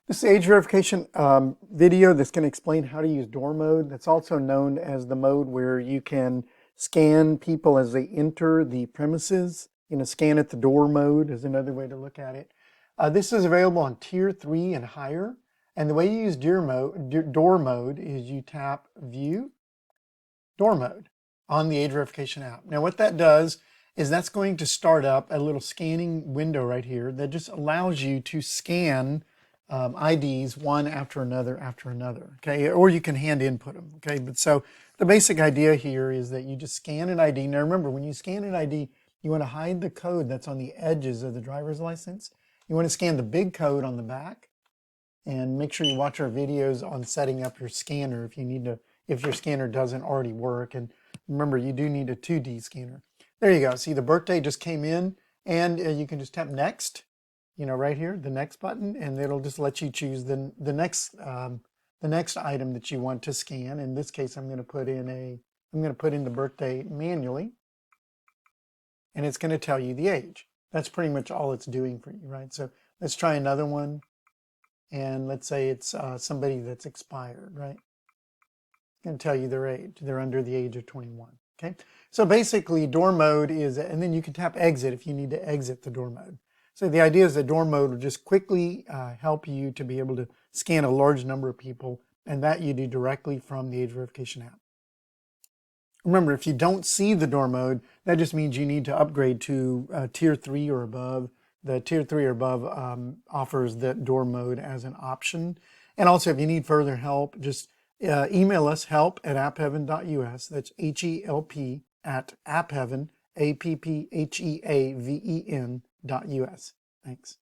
This is the age verification video that's going to explain how to use door mode. That's also known as the mode where you can scan people as they enter the premises. Scan at the door mode is another way to look at it. This is available on Tier 3 and higher. And the way you use door mode is you tap View, Door Mode on the age verification app. Now what that does is that's going to start up a little scanning window right here that just allows you to scan IDs one after another, okay? Or you can hand input them, okay? But so the basic idea here is that you just scan an ID. Now remember, when you scan an ID, you want to hide the code that's on the edges of the driver's license. You want to scan the big code on the back, and make sure you watch our videos on setting up your scanner if your scanner doesn't already work. And remember, you do need a 2D scanner. There you go. See, the birthday just came in, and you can just tap next. Right here, the next button, and it'll just let you choose the next item that you want to scan. In this case, I'm going to put in the birthday manually, and it's going to tell you the age. That's pretty much all it's doing for you, right? So let's try another one, and let's say it's somebody that's expired, right? It's going to tell you their age. They're under the age of 21. Okay. So basically, door mode is, and then you can tap exit if you need to exit the door mode. So the idea is that door mode will just quickly help you to be able to scan a large number of people, and that you do directly from the age verification app. Remember, if you don't see the door mode, that just means you need to upgrade to Tier 3 or above. The Tier 3 or above offers the door mode as an option. And also, if you need further help, just email us, help@appheaven.us. That's HELP at appheaven, APPHEAVEN.us. Thanks.